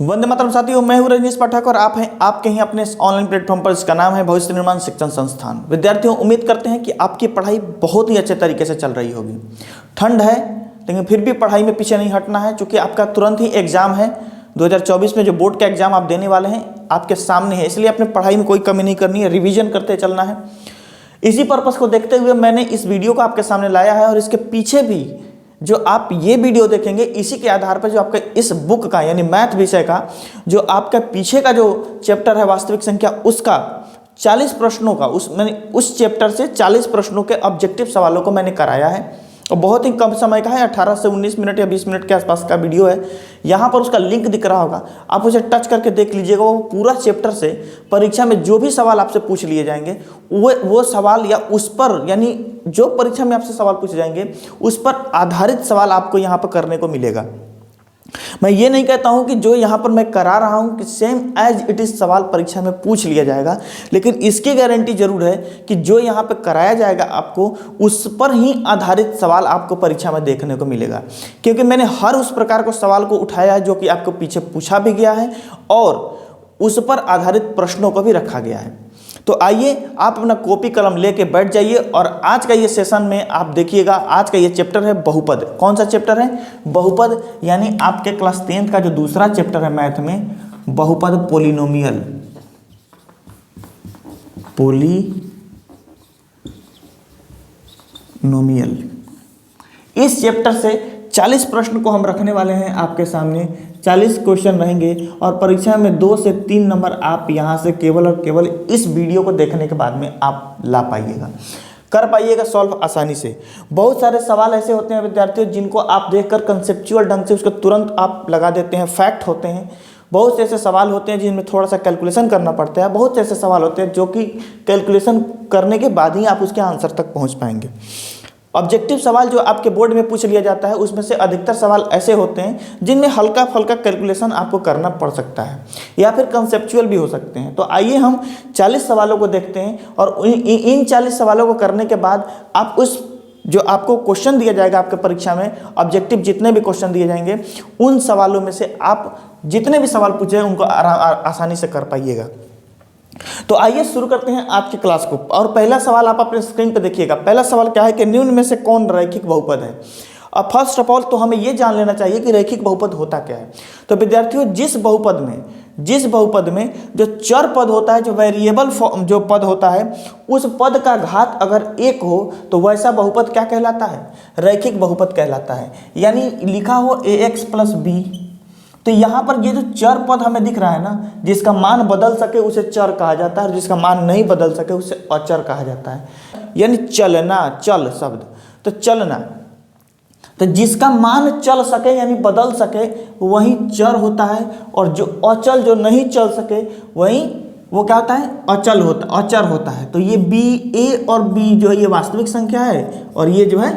वंदे मातरम साथियों, मैं हूं रजनीश पाठक और आप हैं आपके ही अपने ऑनलाइन प्लेटफॉर्म पर, इसका नाम है भविष्य निर्माण शिक्षण संस्थान। विद्यार्थियों, उम्मीद करते हैं कि आपकी पढ़ाई बहुत ही अच्छे तरीके से चल रही होगी। ठंड है लेकिन फिर भी पढ़ाई में पीछे नहीं हटना है, क्योंकि आपका तुरंत ही एग्जाम है। 2024 में जो बोर्ड का एग्जाम आप देने वाले हैं आपके सामने है, इसलिए अपने पढ़ाई में कोई कमी नहीं करनी है, रिविजन करते चलना है। इसी पर्पस को देखते हुए मैंने इस वीडियो को आपके सामने लाया है, और इसके पीछे भी जो आप ये वीडियो देखेंगे इसी के आधार पर जो आपका इस बुक का यानी मैथ विषय का जो आपका पीछे का जो चैप्टर है वास्तविक संख्या, उसका 40 प्रश्नों का मैंने उस चैप्टर से 40 प्रश्नों के ऑब्जेक्टिव सवालों को मैंने कराया है, और बहुत ही कम समय का है। 18 से 19 मिनट या 20 मिनट के आसपास का वीडियो है। यहाँ पर उसका लिंक दिख रहा होगा, आप उसे टच करके देख लीजिएगा। वो पूरा चैप्टर से परीक्षा में जो भी सवाल आपसे पूछ लिए जाएंगे वो सवाल या उस पर यानी जो परीक्षा में आपसे सवाल पूछे जाएंगे उस पर आधारित सवाल आपको यहाँ पर करने को मिलेगा। मैं ये नहीं कहता हूँ कि जो यहाँ पर मैं करा रहा हूँ कि सेम एज इट इज़ सवाल परीक्षा में पूछ लिया जाएगा, लेकिन इसकी गारंटी जरूर है कि जो यहाँ पर कराया जाएगा आपको उस पर ही आधारित सवाल आपको परीक्षा में देखने को मिलेगा। क्योंकि मैंने हर उस प्रकार को सवाल को उठाया है जो कि आपको पीछे पूछा भी गया है और उस पर आधारित प्रश्नों को भी रखा गया है। तो आइए आप अपना कॉपी कलम लेके बैठ जाइए, और आज का ये सेशन में आप देखिएगा। आज का ये चैप्टर है बहुपद। कौन सा चैप्टर है? बहुपद, यानी आपके क्लास 10th का जो दूसरा चैप्टर है मैथ में, बहुपद पोलिनोमियल। इस चैप्टर से 40 प्रश्न को हम रखने वाले हैं आपके सामने। 40 क्वेश्चन रहेंगे और परीक्षा में 2 से 3 नंबर आप यहाँ से केवल और केवल इस वीडियो को देखने के बाद में आप ला पाइएगा, कर पाइएगा सॉल्व आसानी से। बहुत सारे सवाल ऐसे होते हैं विद्यार्थियों जिनको आप देखकर कंसेप्चुअल ढंग से उसको तुरंत आप लगा देते हैं, फैक्ट होते हैं। बहुत से ऐसे सवाल होते हैं जिनमें थोड़ा सा कैलकुलेशन करना पड़ता है। बहुत से ऐसे सवाल होते हैं जो कि कैलकुलेशन करने के बाद ही आप उसके आंसर तक पहुँच पाएंगे। ऑब्जेक्टिव सवाल जो आपके बोर्ड में पूछ लिया जाता है उसमें से अधिकतर सवाल ऐसे होते हैं जिनमें हल्का फल्का कैलकुलेशन आपको करना पड़ सकता है या फिर कंसेप्चुअल भी हो सकते हैं। तो आइए हम 40 सवालों को देखते हैं, और इन 40 सवालों को करने के बाद आप उस जो आपको क्वेश्चन दिया जाएगा आपके परीक्षा में, ऑब्जेक्टिव जितने भी क्वेश्चन दिए जाएंगे उन सवालों में से आप जितने भी सवाल पूछे उनको आसानी से कर पाइएगा। तो आइए शुरू करते हैं आज की क्लास को। और पहला सवाल आप अपने स्क्रीन पर देखिएगा। पहला सवाल क्या है कि निम्न में से कौन रैखिक बहुपद है। अब फर्स्ट ऑफ ऑल तो हमें यह जान लेना चाहिए कि रैखिक बहुपद होता क्या है। तो विद्यार्थियों, जिस बहुपद में जो चर पद होता है, जो वेरिएबल जो पद होता है, उस पद का घात अगर 1 हो तो वैसा बहुपद क्या कहलाता है? रैखिक बहुपद कहलाता है। यानी लिखा हो ax + b, तो यहाँ पर ये जो चर पद हमें दिख रहा है ना, जिसका मान बदल सके उसे चर कहा जाता है, और जिसका मान नहीं बदल सके उसे अचर कहा जाता है। यानी चलना, चल शब्द, तो चलना, तो जिसका मान चल सके यानी बदल सके वही चर होता है, और जो अचल जो नहीं चल सके वही वो क्या होता है? अचर होता है। तो ये a और b जो है ये वास्तविक संख्या है और ये जो है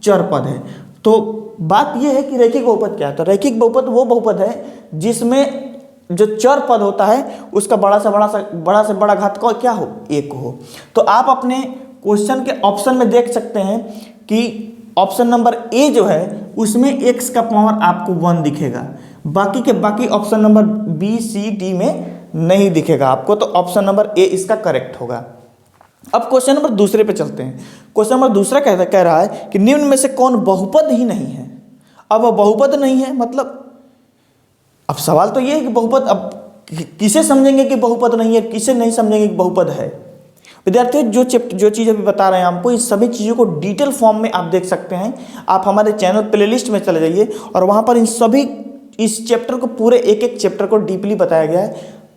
चर पद है। तो बात यह है कि रैखिक बहुपद क्या है। तो रैखिक बहुपद वो बहुपद है जिसमें जो चर पद होता है उसका बड़ा से बड़ा घात को क्या हो? 1 हो। तो आप अपने क्वेश्चन के ऑप्शन में देख सकते हैं कि ऑप्शन नंबर ए जो है उसमें x का पावर आपको 1 दिखेगा, बाकी के बाकी option number B C D में नहीं दिखेगा आपको। तो ऑप्शन नंबर ए इसका करेक्ट होगा। अब क्वेश्चन नंबर दूसरे पे चलते हैं। क्वेश्चन नंबर दूसरा कह रहा है कि निम्न में से कौन बहुपद ही नहीं है। अब वह बहुपद नहीं है मतलब, अब सवाल तो ये है कि बहुपद, अब किसे समझेंगे कि बहुपद नहीं है, किसे नहीं समझेंगे कि बहुपद है। विद्यार्थियों, जो चीज़ अभी बता रहे हैं हमको, इस सभी चीज़ों को डिटेल फॉर्म में आप देख सकते हैं। आप हमारे चैनल प्लेलिस्ट में चले जाइए और वहाँ पर इस चैप्टर को पूरे एक चैप्टर को डीपली बताया गया है,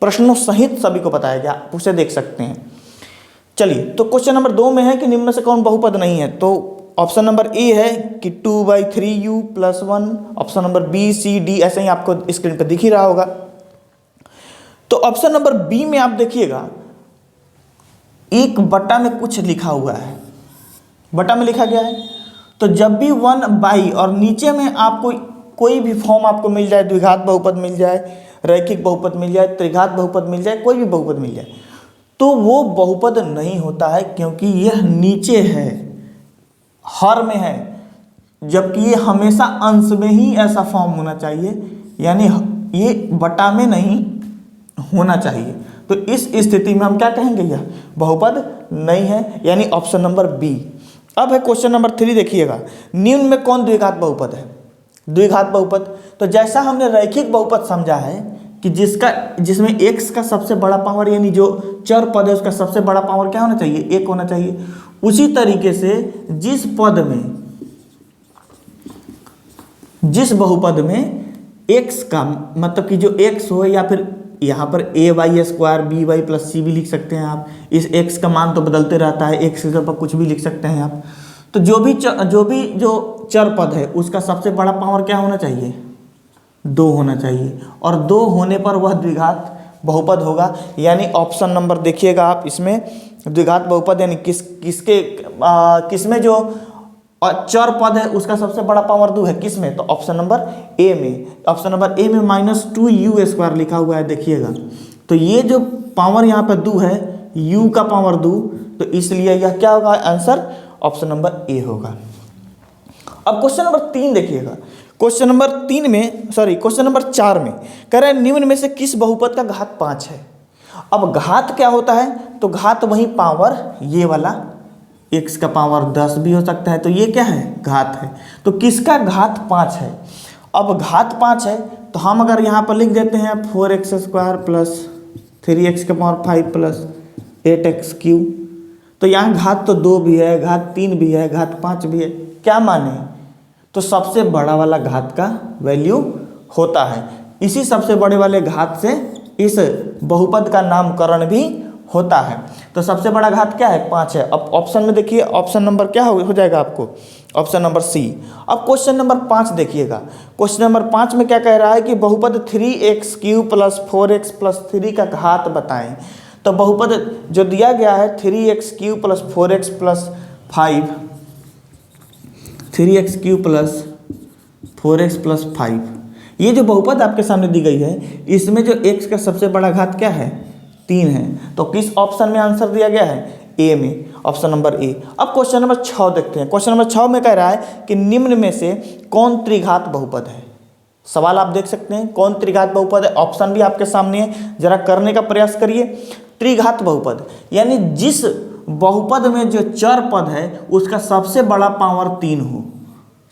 प्रश्नों सहित सभी को बताया गया, आप उसे देख सकते हैं। चलिए, तो क्वेश्चन नंबर 2 में है कि निम्न में से कौन बहुपद नहीं है। तो ऑप्शन नंबर ए है कि 2/3u + 1, option number B C D ऐसे ही आपको स्क्रीन पर दिख ही रहा होगा। तो ऑप्शन नंबर बी में आप देखिएगा 1 बटा में कुछ लिखा हुआ है, बटा में लिखा गया है। तो जब भी 1/, और नीचे में आपको कोई भी फॉर्म आपको मिल जाए, द्विघात बहुपद मिल जाए, रैखिक बहुपद मिल जाए, त्रिघात बहुपद मिल जाए, कोई भी बहुपद मिल जाए, तो वो बहुपद नहीं होता है, क्योंकि यह नीचे है, हर में है, जबकि ये हमेशा अंश में ही ऐसा फॉर्म होना चाहिए। यानी ये बटा में नहीं होना चाहिए। तो इस स्थिति में हम क्या कहेंगे, यह बहुपद नहीं है, यानी ऑप्शन नंबर बी। अब है क्वेश्चन नंबर 3, देखिएगा निम्न में कौन द्विघात बहुपद है। द्विघात बहुपद, तो जैसा हमने रैखिक बहुपद समझा है कि जिसमें x का सबसे बड़ा पावर यानी जो चर पद है उसका सबसे बड़ा पावर क्या होना चाहिए, 1 होना चाहिए। उसी तरीके से जिस बहुपद में x का मतलब कि जो x हो, या फिर यहाँ पर a² b y + c भी लिख सकते हैं आप। इस x का मान तो बदलते रहता है, x के जगह पर कुछ भी लिख सकते हैं आप। तो जो चर पद है उसका सबसे बड़ा पावर क्या होना चाहिए, 2 होना चाहिए, और 2 होने पर वह द्विघात बहुपद होगा। यानी ऑप्शन नंबर देखिएगा आप, इसमें द्विघात बहुपद यानी किसमें जो चर पद है उसका सबसे बड़ा पावर 2 है, किसमें, तो ऑप्शन नंबर ए में। ऑप्शन नंबर ए में -2u² लिखा हुआ है, देखिएगा। तो ये जो पावर यहाँ पर 2 है, u का पावर 2, तो इसलिए यह क्या होगा, आंसर ऑप्शन नंबर ए होगा। अब क्वेश्चन नंबर 3 देखिएगा। क्वेश्चन नंबर 4 में कह रहे हैं निम्न में से किस बहुपद का घात 5 है। अब घात क्या होता है, तो घात वही पावर ये वाला, x का पावर 10 भी हो सकता है, तो ये क्या है, घात है। तो किसका घात 5 है। अब घात 5 है तो हम अगर यहाँ पर लिख देते हैं 4x² + 3x का पावर 5 + 8x³, तो यहाँ घात तो 2 भी है, घात 3 भी है, घात 5 भी है, क्या माने, तो सबसे बड़ा वाला घात का वैल्यू होता है। इसी सबसे बड़े वाले घात से इस बहुपद का नामकरण भी होता है। तो सबसे बड़ा घात क्या है, 5 है। अब ऑप्शन में देखिए, ऑप्शन नंबर क्या हो जाएगा आपको, ऑप्शन नंबर सी। अब क्वेश्चन नंबर 5 देखिएगा। क्वेश्चन नंबर 5 में क्या कह रहा है कि बहुपद 3x³ + 4x + 3 का घात बताएं। तो बहुपद जो दिया गया है 3x³ + 4x + 5, 3x³ + 4x + 5, ये जो बहुपद आपके सामने दी गई है, इसमें जो x का सबसे बड़ा घात क्या है, 3 है। तो किस ऑप्शन में आंसर दिया गया है, ए में, ऑप्शन नंबर ए। अब क्वेश्चन नंबर 6 देखते हैं। क्वेश्चन नंबर 6 में कह रहा है कि निम्न में से कौन त्रिघात बहुपद है। सवाल आप देख सकते हैं, कौन त्रिघात बहुपद है, ऑप्शन भी आपके सामने है, जरा करने का प्रयास करिए। त्रिघात बहुपद यानी जिस बहुपद में जो चर पद है उसका सबसे बड़ा पावर 3 हो,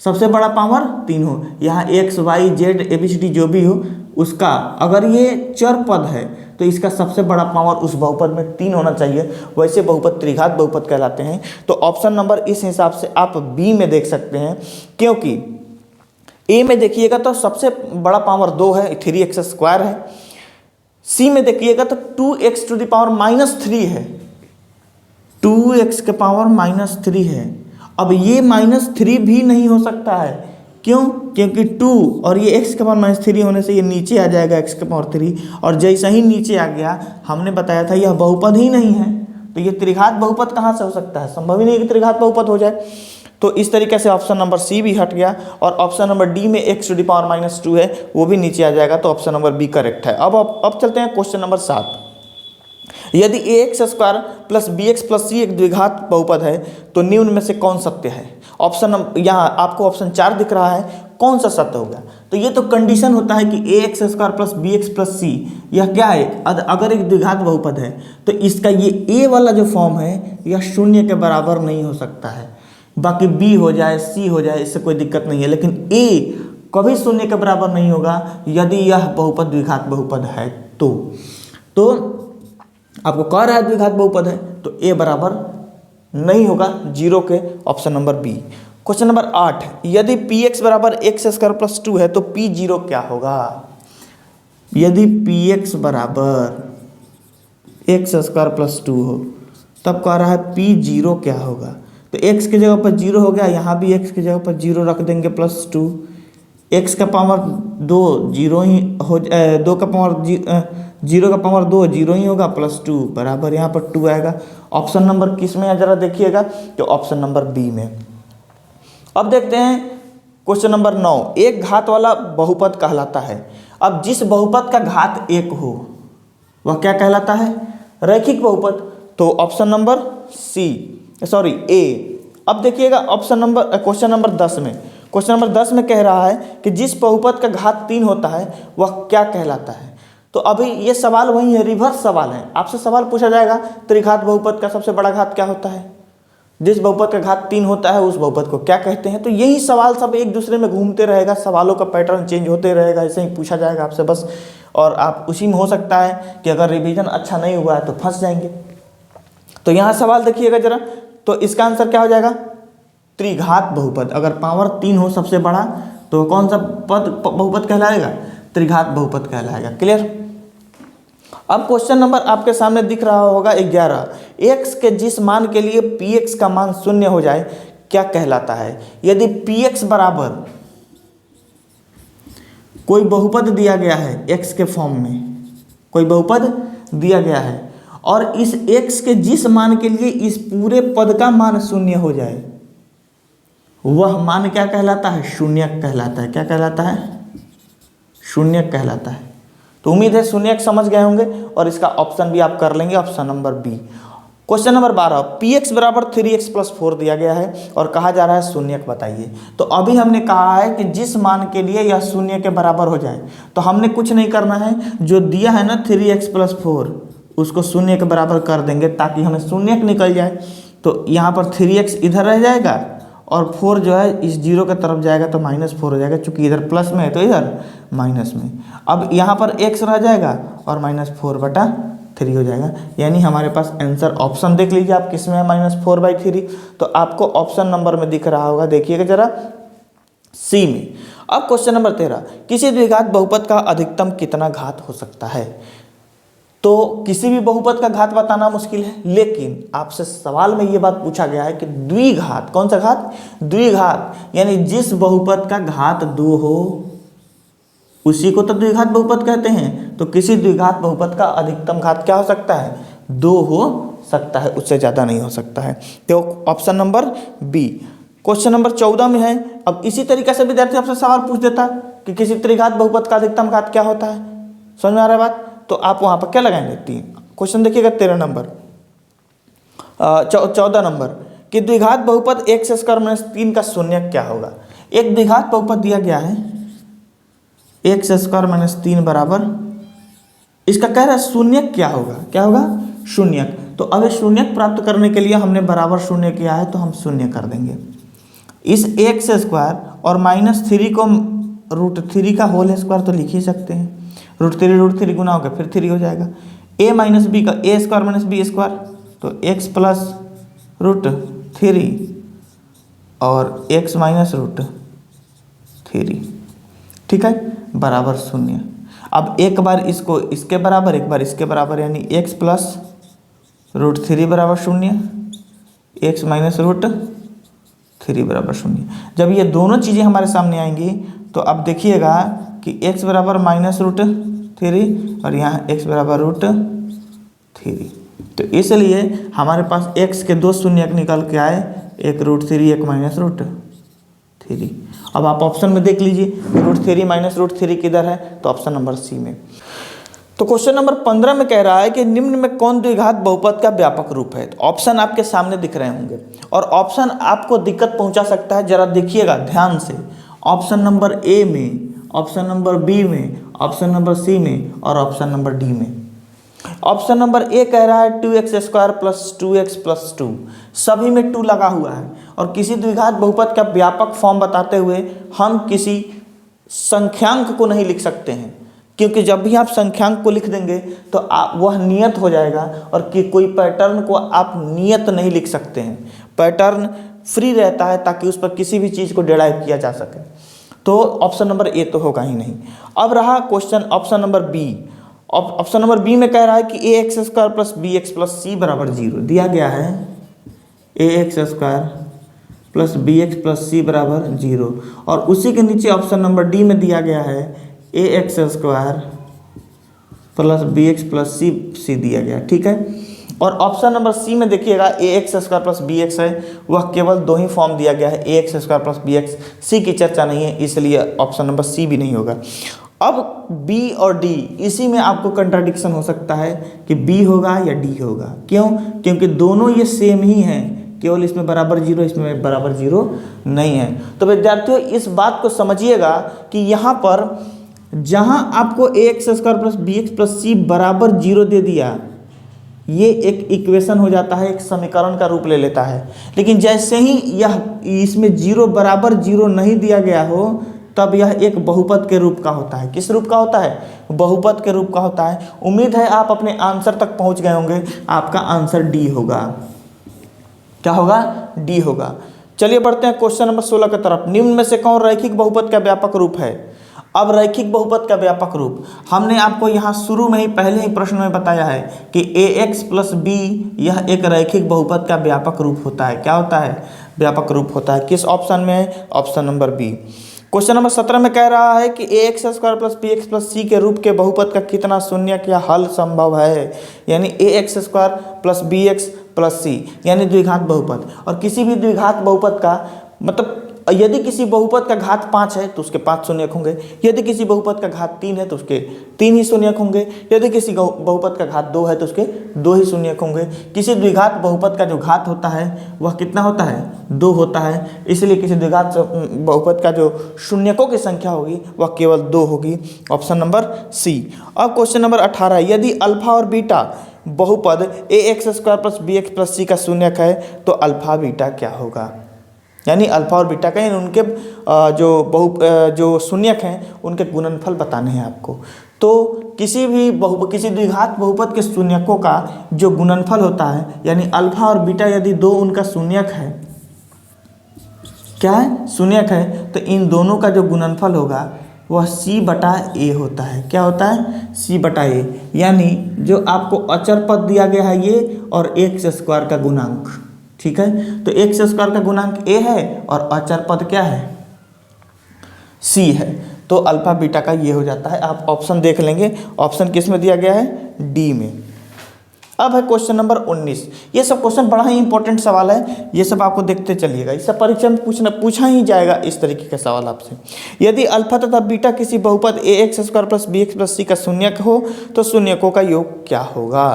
सबसे बड़ा पावर 3 हो। यहाँ x y z ABCD जो भी हो उसका, अगर ये चर पद है तो इसका सबसे बड़ा पावर उस बहुपद में 3 होना चाहिए, वैसे बहुपद त्रिघात बहुपद कहलाते हैं। तो ऑप्शन नंबर इस हिसाब से आप बी में देख सकते हैं, क्योंकि ए में देखिएगा तो सबसे बड़ा पावर 2 है, 3x² है। सी में देखिएगा तो 2x⁻³ है, 2x के पावर -3 है। अब ये -3 भी नहीं हो सकता है, क्यों, क्योंकि 2 और ये x के पावर -3 होने से ये नीचे आ जाएगा x के पावर 3, और जैसा ही नीचे आ गया हमने बताया था यह बहुपद ही नहीं है, तो ये त्रिघात बहुपद कहाँ से हो सकता है, संभव ही नहीं कि त्रिघात बहुपद हो जाए। तो इस तरीके से ऑप्शन नंबर सी भी हट गया, और ऑप्शन नंबर डी में x⁻² है, वो भी नीचे आ जाएगा, तो ऑप्शन नंबर बी करेक्ट है। अब चलते हैं क्वेश्चन नंबर 7। यदि ax² + bx + c एक द्विघात बहुपद है तो निम्न में से कौन सत्य है। ऑप्शन यहाँ आपको ऑप्शन 4 दिख रहा है, कौन सा सत्य होगा, तो ये तो कंडीशन होता है कि ax² + bx + c यह क्या है, अगर एक द्विघात बहुपद है तो इसका ये a वाला जो फॉर्म है यह 0 के बराबर नहीं हो सकता है। बाकी b हो जाए c हो जाए इससे कोई दिक्कत नहीं है, लेकिन a कभी 0 के बराबर नहीं होगा यदि यह बहुपद द्विघात बहुपद है। तो आपको कह रहा है द्विघात बहुपद है तो a बराबर नहीं होगा 0 के, option number B. Question number 8, यदि px = x² + 2 है तो p0 क्या होगा। यदि px = x² + 2 हो तब कह रहा है p0 क्या होगा, तो x की जगह पर 0 हो गया, यहाँ भी x की जगह पर 0 रख देंगे +2, x का पावर 2 0 ही हो, 2 का पावर 0 का पावर 2 0 ही होगा, +2 बराबर यहाँ पर 2 आएगा। ऑप्शन नंबर किस में है जरा देखिएगा, तो ऑप्शन नंबर बी में। अब देखते हैं क्वेश्चन नंबर 9, एक घात वाला बहुपद कहलाता है। अब जिस बहुपद का घात 1 हो वह क्या कहलाता है, रैखिक बहुपद, तो ऑप्शन नंबर ए। अब देखिएगा क्वेश्चन नंबर 10 में। क्वेश्चन नंबर 10 में कह रहा है कि जिस बहुपद का घात 3 होता है वह क्या कहलाता है। तो अभी ये सवाल वही है, रिवर्स सवाल है। आपसे सवाल पूछा जाएगा त्रिघात बहुपद का सबसे बड़ा घात क्या होता है, जिस बहुपद का घात 3 होता है उस बहुपद को क्या कहते हैं। तो यही सवाल सब एक दूसरे में घूमते रहेगा, सवालों का पैटर्न चेंज होते रहेगा, ऐसे ही पूछा जाएगा आपसे बस। और आप उसी में हो सकता है कि अगर रिवीजन अच्छा नहीं हुआ है तो फंस जाएंगे। तो यहाँ सवाल देखिएगा जरा, तो इसका आंसर क्या हो जाएगा, त्रिघात बहुपद। अगर पावर 3 हो सबसे बड़ा तो कौन सा पद बहुपद कहलाएगा, त्रिघात बहुपद कहलाएगा। क्लियर। अब क्वेश्चन नंबर आपके सामने दिख रहा होगा 11, x के जिस मान के लिए px का मान 0 हो जाए क्या कहलाता है। यदि px बराबर कोई बहुपद दिया गया है x के फॉर्म में, कोई बहुपद दिया गया है और इस x के जिस मान के लिए इस पूरे पद का मान 0 हो जाए, वह मान क्या कहलाता है, शून्यक कहलाता है। क्या कहलाता है, शून्यक कहलाता है। तो उम्मीद है शून्यक समझ गए होंगे और इसका ऑप्शन भी आप कर लेंगे, option number B. Question number 12, px बराबर 3x + 4 दिया गया है और कहा जा रहा है शून्यक बताइए। तो अभी हमने कहा है कि जिस मान के लिए यह शून्य के बराबर हो जाए, तो हमने कुछ नहीं करना है, जो दिया है ना 3x + 4 उसको शून्य के बराबर कर देंगे ताकि हमें शून्यक निकल जाए। तो यहाँ पर 3x इधर रह जाएगा और 4 जो है इस 0 की तरफ जाएगा तो -4 हो जाएगा, चूंकि इधर प्लस में है तो इधर माइनस में। अब यहाँ पर x रह जाएगा और -4/3 हो जाएगा। यानी हमारे पास आंसर ऑप्शन देख लीजिए आप किस में है, -4/3। तो आपको ऑप्शन नंबर में दिख रहा होगा, देखिएगा जरा, सी में। अब क्वेश्चन नंबर 13, किसी द्विघात बहुपद का अधिकतम कितना घात हो सकता है। तो किसी भी बहुपद का घात बताना मुश्किल है, लेकिन आपसे सवाल में ये बात पूछा गया है कि द्विघात, कौन सा घात, द्विघात, यानी जिस बहुपद का घात 2 हो उसी को तो द्विघात बहुपद कहते हैं। तो किसी द्विघात बहुपद का अधिकतम घात क्या हो सकता है, 2 हो सकता है, उससे ज़्यादा नहीं हो सकता है। तो option number B. Question number 14 में है, अब इसी तरीके से विद्यार्थी आपसे सवाल पूछ देता कि किसी त्रिघात बहुपद का अधिकतम घात क्या होता है। समझ में आ रहा है बात, तो आप वहाँ पर क्या लगाएंगे, 3। क्वेश्चन देखिएगा 13 नंबर, 14 नंबर कि द्विघात बहुपद x² - 3 का शून्यक क्या होगा। एक द्विघात बहुपद दिया गया है x² - 3 बराबर, इसका कह रहा है शून्यक क्या होगा, क्या होगा, शून्यक। तो अब शून्यक प्राप्त करने के लिए हमने बराबर शून्य किया है तो हम शून्य कर देंगे। इस x² और -3 को √3 का होल स्क्वायर तो लिख ही सकते हैं, √3 गुना होगा फिर 3 हो जाएगा। a - b का a² - b² तो x + √3 और x - √3, ठीक है, बराबर 0। अब एक बार इसको इसके बराबर, एक बार इसके बराबर, यानी x + √3 बराबर 0, x - √3 बराबर 0। जब ये दोनों चीज़ें हमारे सामने आएंगी तो अब देखिएगा कि x बराबर -√3 और यहाँ x बराबर √3। तो इसलिए हमारे पास x के 2 शून्यक निकल के आए, एक √3 एक -√3। अब आप ऑप्शन में देख लीजिए √3 -√3 किधर है, तो ऑप्शन नंबर सी में। तो क्वेश्चन नंबर 15 में कह रहा है कि निम्न में कौन द्विघात बहुपद का व्यापक रूप है। तो ऑप्शन आपके सामने दिख रहे होंगे और ऑप्शन आपको दिक्कत पहुंचा सकता है, जरा देखिएगा ध्यान से। ऑप्शन नंबर ए में, ऑप्शन नंबर बी में, ऑप्शन नंबर सी में और ऑप्शन नंबर डी में। ऑप्शन नंबर ए कह रहा है 2x² + 2x + 2, सभी में 2 लगा हुआ है। और किसी द्विघात बहुपद का व्यापक फॉर्म बताते हुए हम किसी संख्यांक को नहीं लिख सकते हैं, क्योंकि जब भी आप संख्यांक को लिख देंगे तो वह नियत हो जाएगा और कि कोई पैटर्न को आप नियत नहीं लिख सकते हैं। पैटर्न फ्री रहता है ताकि उस पर किसी भी चीज़ को डिराइव किया जा सके। तो ऑप्शन नंबर ए तो होगा ही नहीं। अब रहा question option number B. Option number B में कह रहा है कि ax² + bx + c बराबर 0 दिया गया है, ax² + bx + c बराबर 0। और उसी के नीचे ऑप्शन नंबर डी में दिया गया है ax² + bx + c दिया गया, ठीक है। और ऑप्शन नंबर सी में देखिएगा ax² + bx है, वह केवल 2 ही फॉर्म दिया गया है, ax² + bx, सी की चर्चा नहीं है, इसलिए ऑप्शन नंबर सी भी नहीं होगा। अब बी और डी, इसी में आपको कंट्राडिक्शन हो सकता है कि बी होगा या डी होगा। क्यों? क्योंकि दोनों ये सेम ही हैं केवल इसमें बराबर जीरो, इसमें बराबर जीरो नहीं है। तो विद्यार्थियों इस बात को समझिएगा कि यहाँ पर जहाँ आपको ax² plus bx plus c बराबर जीरो दे दिया, ये एक इक्वेशन हो जाता है, एक समीकरण का रूप ले लेता है। लेकिन जैसे ही यह इसमें जीरो बराबर जीरो नहीं दिया गया हो, तब यह एक बहुपद के रूप का होता है। किस रूप का होता है? बहुपद के रूप का होता है। उम्मीद है आप अपने आंसर तक पहुंच गए होंगे। आपका आंसर डी होगा। क्या होगा? डी होगा। चलिए बढ़ते हैं क्वेश्चन नंबर 16 की तरफ। निम्न में से कौन रैखिक बहुपद का व्यापक रूप है? अब रैखिक बहुपद का व्यापक रूप हमने आपको यहाँ शुरू में ही पहले ही प्रश्न में बताया है कि ax प्लस b यह एक रैखिक बहुपद का व्यापक रूप होता है। क्या होता है? व्यापक रूप होता है। किस ऑप्शन में है? Option number B. Question number 17 में कह रहा है कि ax² plus bx plus c के रूप के बहुपद का कितना शून्यक या हल संभव है? यानी ax² plus bx plus c यानी द्विघात बहुपद। और किसी भी द्विघात बहुपद का मतलब यदि किसी बहुपद का घात 5 है तो उसके 5 शून्यक होंगे, यदि किसी बहुपद का घात 3 है तो उसके 3 ही शून्यक होंगे, यदि किसी बहुपद का घात 2 है तो उसके 2 ही शून्यक होंगे। किसी द्विघात बहुपद का जो घात होता है वह कितना होता है? 2 होता है। इसलिए किसी द्विघात बहुपद का जो शून्यकों की संख्या होगी वह केवल 2 होगी। Option number C. अब क्वेश्चन नंबर 18, यदि अल्फा और बीटा बहुपद ax² plus bx plus c का शून्यक है तो अल्फा बीटा क्या होगा? यानी अल्फा और बीटा का यानी उनके जो शून्यक हैं उनके गुणनफल बताने हैं आपको। तो किसी द्विघात बहुपद के शून्यकों का जो गुणनफल होता है यानी अल्फा और बीटा यदि दो उनका शून्यक है, क्या है? शून्यक है, तो इन दोनों का जो गुणनफल होगा वह c/a होता है। क्या होता है? c/a। यानी जो आपको अचर पद दिया गया है ये और x² का गुणांक, ठीक है। तो x² का गुणांक a है और अचर पद क्या है? c है। तो अल्फा बीटा का ये हो जाता है। आप ऑप्शन देख लेंगे, ऑप्शन किस में दिया गया है? डी में। अब है क्वेश्चन नंबर 19। ये सब क्वेश्चन बड़ा ही इंपॉर्टेंट सवाल है, ये सब आपको देखते चलिएगा। इससे परीक्षा में पूछा ही जाएगा इस तरीके का सवाल आपसे। यदि अल्फा तथा बीटा किसी बहुपद ax² plus bx plus c का शून्यक हो तो शून्यकों का योग क्या होगा?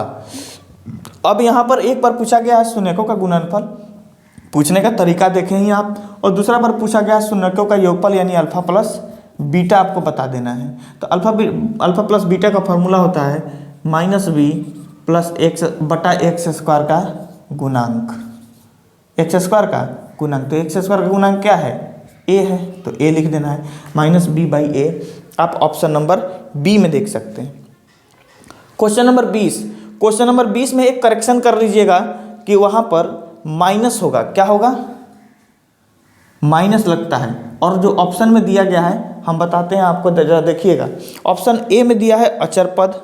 अब यहाँ पर एक बार पूछा गया है शून्यकों का गुणनफल, पूछने का तरीका देखें ही आप, और दूसरा बार पूछा गया शून्यकों का योगफल यानी अल्फा प्लस बीटा आपको बता देना है। तो अल्फा प्लस बीटा का फॉर्मूला होता है -b प्लस x/x² का गुणांक, x² का गुणांक। तो x² का गुणांक क्या है? a है, तो a लिख देना है -b/a। आप ऑप्शन नंबर बी में देख सकते हैं। क्वेश्चन नंबर 20 में एक करेक्शन कर लीजिएगा कि वहाँ पर माइनस होगा। क्या होगा? माइनस लगता है। और जो ऑप्शन में दिया गया है हम बताते हैं आपको, जरा देखिएगा। ऑप्शन ए में दिया है अचर पद,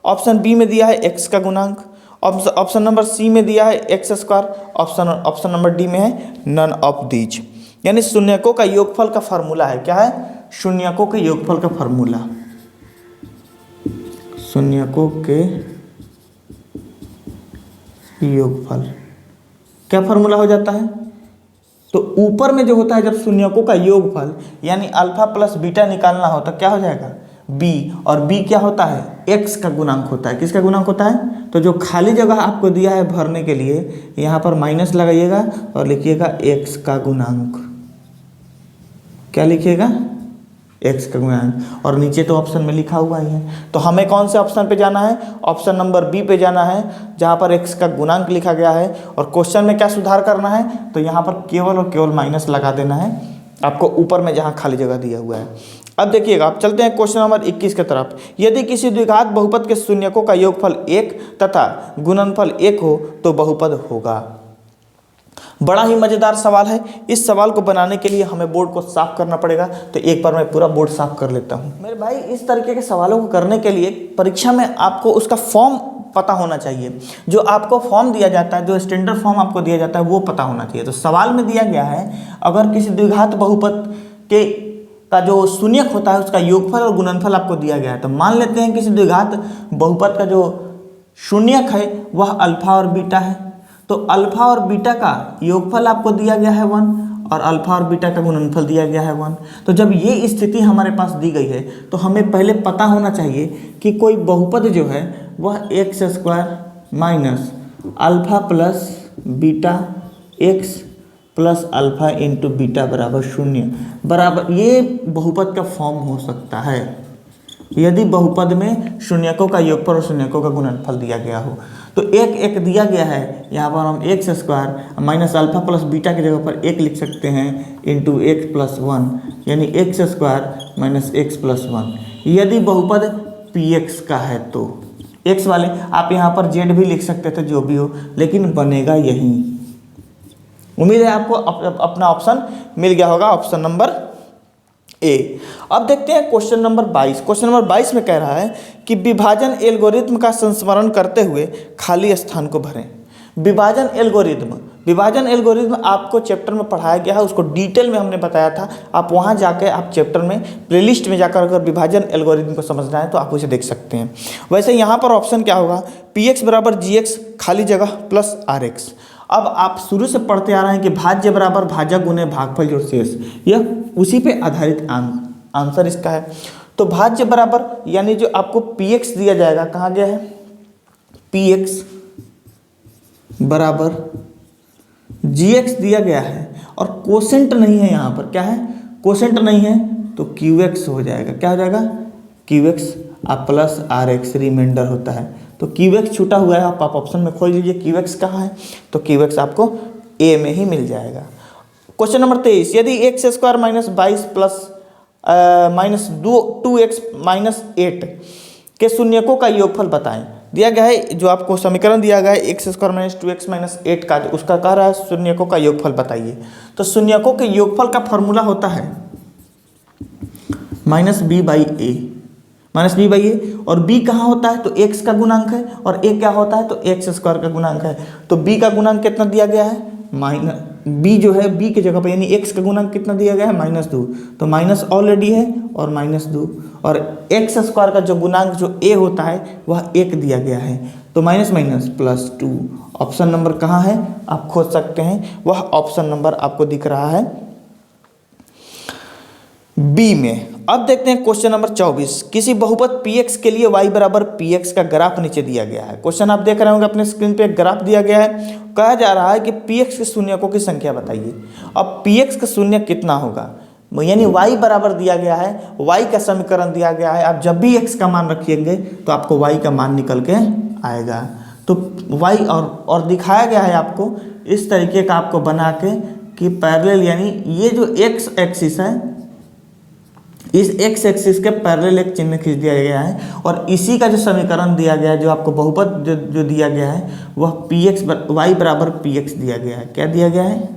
ऑप्शन बी में दिया है x का गुणांक, ऑप्शन नंबर सी में दिया है x², ऑप्शन नंबर डी में है नन ऑफ दीज। यानी शून्यकों का योगफल का फार्मूला है। क्या है? शून्यकों के योगफल का फार्मूला। शून्यकों के योगफल क्या फार्मूला हो जाता है? तो ऊपर में जो होता है जब शून्यकों का योगफल यानी अल्फा प्लस बीटा निकालना हो तो क्या हो जाएगा? b, और b क्या होता है? x का गुणांक होता है। किसका गुणांक होता है? तो जो खाली जगह आपको दिया है भरने के लिए, यहाँ पर माइनस लगाइएगा और लिखिएगा x का गुणांक। क्या लिखिएगा? x का गुणांक। और नीचे तो ऑप्शन में लिखा हुआ ही है। तो हमें कौन से ऑप्शन पे जाना है? ऑप्शन नंबर बी पे जाना है, जहाँ पर x का गुणांक लिखा गया है। और क्वेश्चन में क्या सुधार करना है? तो यहाँ पर केवल और केवल माइनस लगा देना है आपको ऊपर में जहाँ खाली जगह दिया हुआ है। अब देखिएगा, आप चलते हैं क्वेश्चन नंबर 21 की तरफ। यदि किसी द्विघात बहुपद के शून्यकों का योगफल 1 तथा गुणनफल 1 हो तो बहुपद होगा। बड़ा ही मज़ेदार सवाल है। इस सवाल को बनाने के लिए हमें बोर्ड को साफ करना पड़ेगा। तो एक बार मैं पूरा बोर्ड साफ कर लेता हूँ। मेरे भाई, इस तरीके के सवालों को करने के लिए परीक्षा में आपको उसका फॉर्म पता होना चाहिए। जो आपको फॉर्म दिया जाता है, जो स्टैंडर्ड फॉर्म आपको दिया जाता है, वो पता होना चाहिए। तो सवाल में दिया गया है अगर किसी द्विघात बहुपद का जो शून्यक होता है उसका योगफल और गुणनफल आपको दिया गया है। तो मान लेते हैं किसी द्विघात बहुपद का जो शून्यक है वह अल्फा और बीटा है। तो अल्फा और बीटा का योगफल आपको दिया गया है 1 और अल्फा और बीटा का गुणनफल दिया गया है 1। तो जब ये स्थिति हमारे पास दी गई है तो हमें पहले पता होना चाहिए कि कोई बहुपद जो है वह x² minus alpha plus beta x plus alpha into beta बराबर 0 बराबर, ये बहुपद का फॉर्म हो सकता है यदि बहुपद में शून्यकों का योगफल और शून्यकों का गुणनफल दिया गया हो। तो एक एक दिया गया है, यहाँ पर हम x square minus alpha plus beta की जगह पर एक लिख सकते हैं इंटू एक्स प्लस 1, यानी x square minus x plus 1। यदि बहुपद पी एक्स का है तो एक्स वाले आप यहाँ पर जेड भी लिख सकते थे, जो भी हो, लेकिन बनेगा यही। उम्मीद है आपको अपना ऑप्शन मिल गया होगा, ऑप्शन नंबर ए। अब देखते हैं क्वेश्चन नंबर 22। क्वेश्चन नंबर 22 में कह रहा है कि विभाजन एल्गोरिथम का संस्मरण करते हुए खाली स्थान को भरें। विभाजन एल्गोरिथम आपको चैप्टर में पढ़ाया गया है, उसको डिटेल में हमने बताया था। आप वहां जाके आप चैप्टर में प्लेलिस्ट में जाकर अगर विभाजन एल्गोरिथम को समझना है तो आप उसे देख सकते हैं। वैसे यहाँ पर ऑप्शन क्या होगा, पी एक्स बराबर जी एक्स खाली जगह प्लस आर एक्स। अब आप शुरू से पढ़ते आ रहे हैं कि भाज्य बराबर भाजक गुने भागफल जोड़ शेष, यह उसी पे आधारित आंसर इसका है। तो भाज्य बराबर यानी जो आपको पी एक्स दिया जाएगा, कहाँ गया है, पी एक्स बराबर जी एक्स दिया गया है और कोसेंट नहीं है, यहाँ पर क्या है, कोसेंट नहीं है, तो क्यू एक्स हो जाएगा। क्या हो जाएगा, क्यू एक्स आप प्लस आर एक्स रिमाइंडर होता है। तो क्यू एक्स छूटा हुआ है, आप ऑप्शन में खोज लीजिए क्यू एक्स कहाँ है, तो क्यू एक्स आपको ए में ही मिल जाएगा। क्वेश्चन नंबर 23, यदि x square minus 22 plus minus 2x minus 8 के शून्यकों का योगफल बताएं। दिया गया है, जो आपको समीकरण दिया गया है x square minus 2x minus 8 का, उसका कह रहा है शून्यकों का योगफल बताइए। तो शून्यकों के योगफल का फॉर्मूला होता है माइनस बी बाई ए, और b कहाँ होता है, तो x का गुणांक है, और a क्या होता है, तो एक्स स्क्वायर का गुणांक है। तो b का गुणांक कितना दिया गया है, माइनस b जो है b की जगह पर, यानी x का गुणांक कितना दिया गया है, -2, तो माइनस ऑलरेडी है और -2, और एक्स स्क्वायर का जो गुणांक जो a होता है वह 1 दिया गया है, तो minus minus plus 2। Option number कहाँ है, आप खोज सकते हैं, वह ऑप्शन नंबर आपको दिख रहा है बी में। अब देखते हैं क्वेश्चन नंबर 24, किसी बहुपद px के लिए y बराबर px का ग्राफ नीचे दिया गया है। क्वेश्चन आप देख रहे होंगे अपने स्क्रीन पे, एक ग्राफ दिया गया है, कहा जा रहा है कि px के शून्यकों की संख्या बताइए। अब px का शून्य कितना होगा, यानी y बराबर दिया गया है, y का समीकरण दिया गया है। आप जब भी x का मान रखिएंगे तो आपको y का मान निकल के आएगा। तो y और दिखाया गया है आपको इस तरीके का, आपको बना के कि पैरेलल, यानी ये जो x एक्सिस है, इस x एक्सिस के पैरेलल एक चिन्ह खींच दिया गया है, और इसी का जो समीकरण दिया गया है, जो आपको बहुपद जो दिया गया है, वह px y बराबर px दिया गया है। क्या दिया गया है,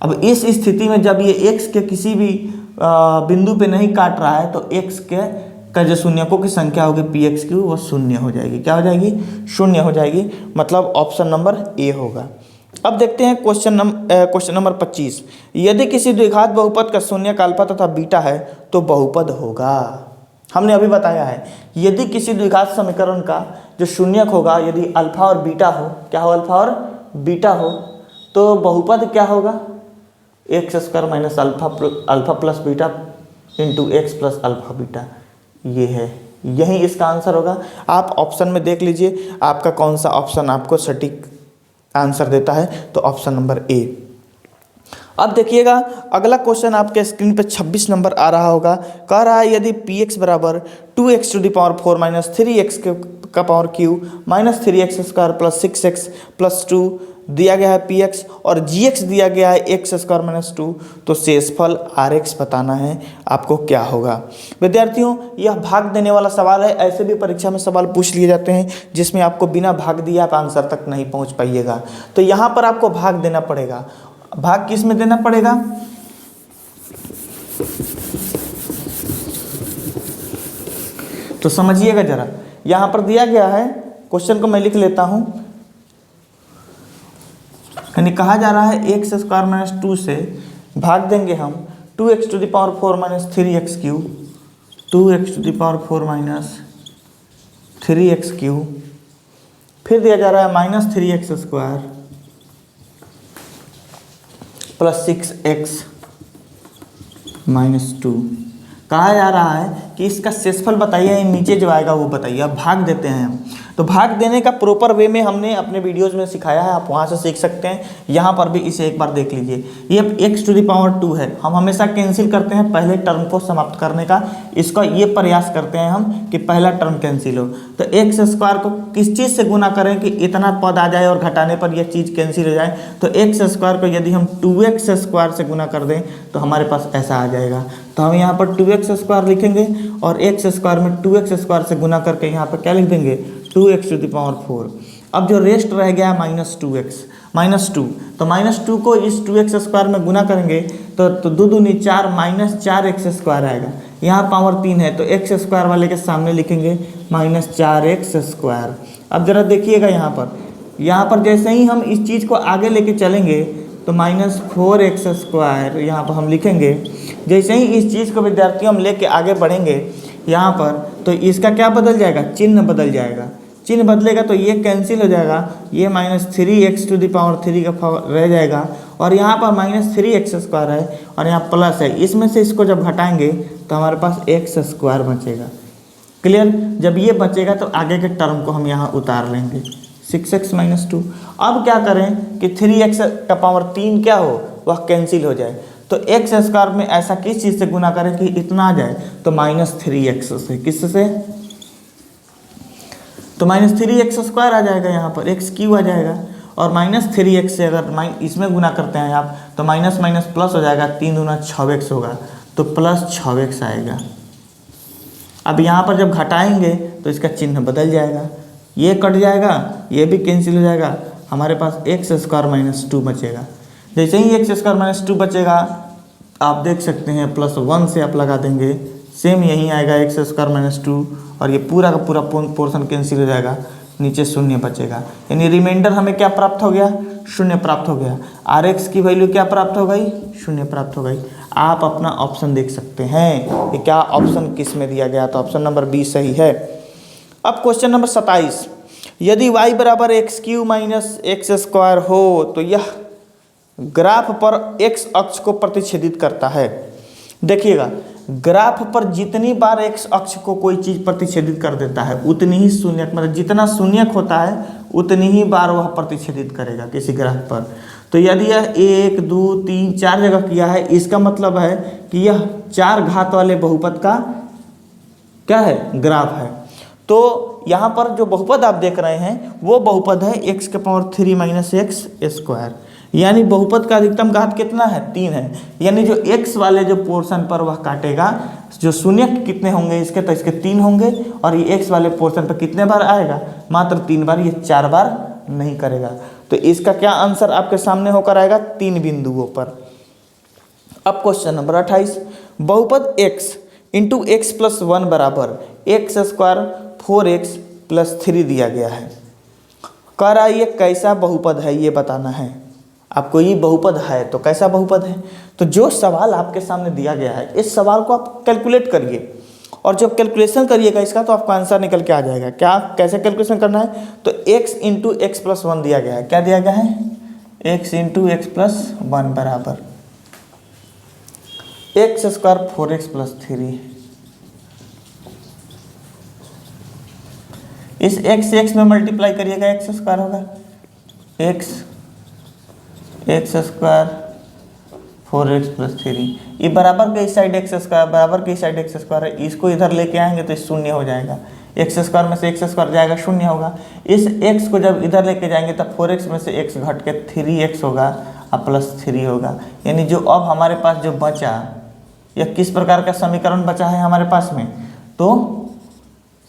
अब इस स्थिति में जब ये x के किसी भी बिंदु पे नहीं काट रहा है, तो x का जो शून्यकों की संख्या होगी px की, वह शून्य हो जाएगी। क्या हो जाएगी, शून्य हो जाएगी, मतलब ऑप्शन नंबर ए होगा। अब देखते हैं क्वेश्चन नंबर 25, यदि किसी द्विघात बहुपद का शून्यक अल्फा तथा बीटा है तो बहुपद होगा। हमने अभी बताया है, यदि किसी द्विघात समीकरण का जो शून्यक होगा, यदि अल्फा और बीटा हो, क्या हो, अल्फा और बीटा हो, तो बहुपद क्या होगा, x square minus alpha plus beta into x plus alpha beta, ये है, यही इसका आंसर होगा। आप ऑप्शन में देख लीजिए आपका कौन सा ऑप्शन आपको सटीक आंसर देता है, तो ऑप्शन नंबर ए। अब देखिएगा अगला क्वेश्चन आपके स्क्रीन पे 26 नंबर आ रहा होगा, कह रहा है यदि px बराबर 2x to the power 4 minus 3x का power Q minus 3x square plus 6x plus 2 दिया गया है px, और gx दिया गया है x स्क्वायर माइनस 2, तो शेषफल rx बताना है आपको क्या होगा। विद्यार्थियों, यह भाग देने वाला सवाल है, ऐसे भी परीक्षा में सवाल पूछ लिए जाते हैं जिसमें आपको बिना भाग दिए आप आंसर तक नहीं पहुंच पाइएगा। तो यहाँ पर आपको भाग देना पड़ेगा। भाग किस में देना पड़ेगा, तो समझिएगा जरा, यहाँ पर दिया गया है, क्वेश्चन को मैं लिख लेता हूँ, यानी कहा जा रहा है एक्स स्क्वायर माइनस 2 से भाग देंगे हम 2x to the power 4 minus 3x क्यू, 2x to the power 4 minus 3x क्यू, फिर दिया जा रहा है minus 3x square plus 6x minus 2, कहा जा रहा है कि इसका शेषफल बताइए, नीचे जो आएगा वो बताइए। अब भाग देते हैं हम, तो भाग देने का प्रॉपर वे में हमने अपने वीडियोज़ में सिखाया है, आप वहाँ से सीख सकते हैं। यहाँ पर भी इसे एक बार देख लीजिए। ये x⁻² है, हम हमेशा कैंसिल करते हैं पहले टर्म को समाप्त करने का। इसका ये प्रयास करते हैं हम कि पहला टर्म कैंसिल हो। तो x² को किस चीज़ से गुना करें कि इतना पद आ जाए और घटाने पर यह चीज़ कैंसिल हो जाए। तो x² को यदि हम 2x² से गुना कर दें तो हमारे पास ऐसा आ जाएगा। तो हम यहाँ पर 2x² लिखेंगे और x² में 2x² से गुना करके यहाँ पर क्या लिख देंगे, 2x⁴। अब जो रेस्ट रह गया -2x -2, तो -2 को इस 2x² में गुना करेंगे तो 2 दूनी 4 -4x² आएगा। यहाँ पावर 3 है तो x² वाले के सामने लिखेंगे -4x²। अब जरा देखिएगा यहाँ पर जैसे ही हम इस चीज़ को आगे लेके चलेंगे तो -4x² यहाँ पर हम लिखेंगे। जैसे ही इस चीज़ को विद्यार्थियों हम लेके आगे बढ़ेंगे यहाँ पर, तो इसका क्या बदल जाएगा, चिन्ह बदल जाएगा। चिन्ह बदलेगा तो ये कैंसिल हो जाएगा, ये -3x⁴ का रह जाएगा और यहाँ पर -3x² है और यहाँ प्लस है। इसमें से इसको जब घटाएंगे तो हमारे पास x² बचेगा। क्लियर। जब ये बचेगा तो आगे के टर्म को हम यहाँ उतार लेंगे 6x - 2। अब क्या करें कि 3x⁻³ क्या हो, वह कैंसिल हो जाए। तो x² में ऐसा किस चीज़ से गुना करें कि इतना आ जाए, तो -3x से। किससे, तो -3x² आ जाएगा, यहाँ पर x³ आ जाएगा और -3x से अगर इसमें गुना करते हैं आप तो माइनस माइनस प्लस हो जाएगा, 3 दूना 6x होगा तो +6x आएगा। अब यहाँ पर जब घटाएंगे तो इसका चिन्ह बदल जाएगा, ये कट जाएगा, ये भी कैंसिल हो जाएगा, हमारे पास x² - 2 बचेगा। जैसे ही x² - 2 बचेगा आप देख सकते हैं +1 से आप लगा देंगे, सेम यही आएगा x² - 2 और ये पूरा का पूरा पोर्शन कैंसिल हो जाएगा, नीचे 0 बचेगा। यानी रिमाइंडर हमें क्या प्राप्त हो गया, 0 प्राप्त हो गया। Rx की वैल्यू क्या प्राप्त हो गई, 0 प्राप्त हो गई। आप अपना ऑप्शन देख सकते हैं कि क्या ऑप्शन किस में दिया गया, तो ऑप्शन नंबर बी सही है। अब क्वेश्चन नंबर 27, यदि y = x³ - x² हो तो यह ग्राफ पर x अक्ष को प्रतिच्छेदित करता है। देखिएगा, ग्राफ पर जितनी बार x अक्ष को कोई चीज़ प्रतिच्छेदित कर देता है उतनी ही शून्यक, मतलब जितना शून्यक होता है उतनी ही बार वह प्रतिच्छेदित करेगा किसी ग्राफ पर। तो यदि यह 1 2 3 4 जगह किया है, इसका मतलब है कि यह 4 घात वाले बहुपद का क्या है, ग्राफ है। तो यहाँ पर जो बहुपद आप देख रहे हैं वो बहुपद है x⁻³ - x², यानी बहुपद का अधिकतम घात कितना है, 3 है। यानी जो x वाले जो पोर्शन पर वह काटेगा, जो शून्यक कितने होंगे इसके, तो इसके 3 होंगे और ये x वाले पोर्शन पर कितने बार आएगा, मात्र 3 बार, ये 4 बार नहीं करेगा। तो इसका क्या आंसर आपके सामने होकर आएगा, 3 बिंदुओं पर। अब क्वेश्चन नंबर 28, बहुपद x × x + 1 = x² 4x + 3 दिया गया है। कह रहा है ये कैसा बहुपद है ये बताना है आपको। ये बहुपद है तो कैसा बहुपद है, तो जो सवाल आपके सामने दिया गया है इस सवाल को आप कैलकुलेट करिए और जब कैलकुलेशन करिएगा इसका तो आपका आंसर निकल के आ जाएगा। क्या, कैसे कैलकुलेशन करना है, तो x × x + 1 दिया गया है। क्या दिया गया है, x × x + 1 बराबर x² 4x + 3। इस x से x में मल्टीप्लाई करिएगा, x² होगा x² 4x + 3। ये बराबर के इस साइड x², बराबर के इस साइड x² है, इसको इधर लेके आएंगे तो 0 हो जाएगा। x² में से x² जाएगा, 0 होगा। इस x को जब इधर लेके जाएंगे तब 4x में से x घट के 3x होगा और +3 होगा। यानी जो अब हमारे पास जो बचा, यह किस प्रकार का समीकरण बचा है हमारे पास में, तो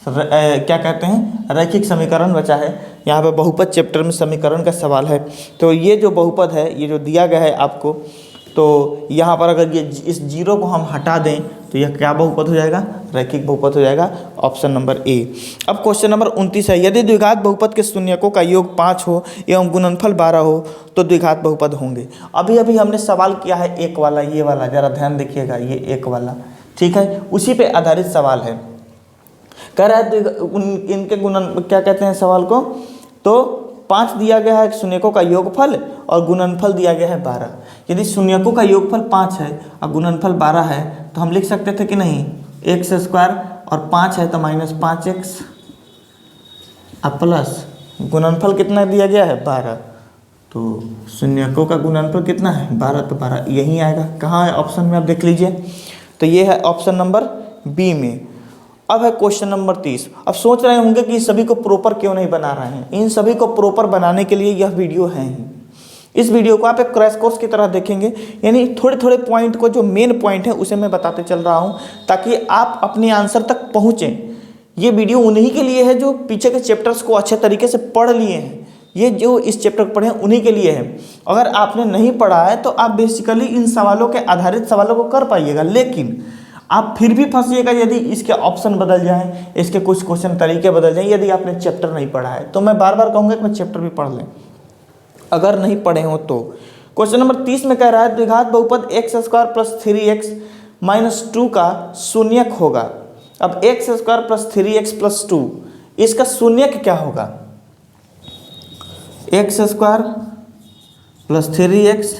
क्या कहते हैं, रैखिक समीकरण बचा है। यहाँ पे बहुपद चैप्टर में समीकरण का सवाल है। तो ये जो बहुपद है, ये जो दिया गया है आपको, तो यहाँ पर अगर ये इस 0 को हम हटा दें तो यह क्या बहुपद हो जाएगा, रैखिक बहुपद हो जाएगा, ऑप्शन नंबर ए। अब क्वेश्चन नंबर 29 है, यदि द्विघात बहुपद के शून्यकों का योग 5 हो एवं गुणनफल 12 हो तो द्विघात बहुपद होंगे। अभी हमने सवाल किया है एक वाला, ये वाला जरा ध्यान देखिएगा, ये एक वाला, ठीक है, उसी पे आधारित सवाल है। कह रहा है इनके गुणन क्या कहते हैं सवाल को, तो 5 दिया गया है शून्यकों का योगफल और गुणनफल दिया गया है 12। यदि शून्यकों का योगफल 5 है और गुणनफल 12 है तो हम लिख सकते थे कि नहीं, एक्स स्क्वायर और 5 है तो -5x अब प्लस गुणनफल कितना दिया गया है 12, तो शून्यकों का गुणनफल कितना है 12, तो 12 यही आएगा। कहाँ है ऑप्शन में आप देख लीजिए, तो ये है ऑप्शन नंबर बी में। अब है क्वेश्चन नंबर 30। अब सोच रहे होंगे कि सभी को प्रॉपर क्यों नहीं बना रहे हैं। इन सभी को प्रॉपर बनाने के लिए यह वीडियो है ही। इस वीडियो को आप एक क्रैश कोर्स की तरह देखेंगे, यानी थोड़े थोड़े पॉइंट को, जो मेन पॉइंट है उसे मैं बताते चल रहा हूँ ताकि आप अपने आंसर तक पहुँचें। ये वीडियो उन्हीं के लिए है जो पीछे के चैप्टर्स को अच्छे तरीके से पढ़ लिए हैं। ये जो इस चैप्टर को पढ़े हैं उन्हीं के लिए है। अगर आपने नहीं पढ़ा है तो आप बेसिकली इन सवालों के आधारित सवालों को कर पाइएगा, लेकिन आप फिर भी फंसिएगा यदि इसके ऑप्शन बदल जाएं, इसके कुछ क्वेश्चन तरीके बदल जाएं, यदि आपने चैप्टर नहीं पढ़ा है। तो मैं बार बार कहूँगा कि मैं चैप्टर भी पढ़ लें अगर नहीं पढ़े हो तो। क्वेश्चन नंबर 30 में कह रहा है द्विघात बहुपद x square plus 3x minus 2 का शून्यक होगा। अब x square plus 3x plus 2, इसका शून्यक क्या होगा? X square plus 3x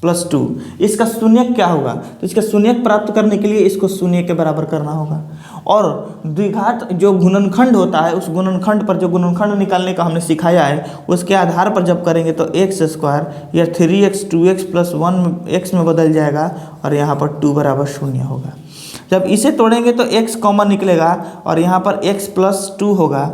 plus 2, इसका शून्यक क्या होगा? तो इसका शून्यक प्राप्त करने के लिए इसको शून्य के बराबर करना होगा। और द्विघात जो गुणनखंड होता है, उस गुणनखंड पर जो गुणनखंड निकालने का हमने सिखाया है, उसके आधार पर जब करेंगे तो एक्स स्क्वायर या 3x 2x प्लस 1 x में बदल जाएगा और यहाँ पर 2 बराबर 0 होगा। जब इसे तोड़ेंगे तो x कॉमन निकलेगा और यहाँ पर x प्लस 2 होगा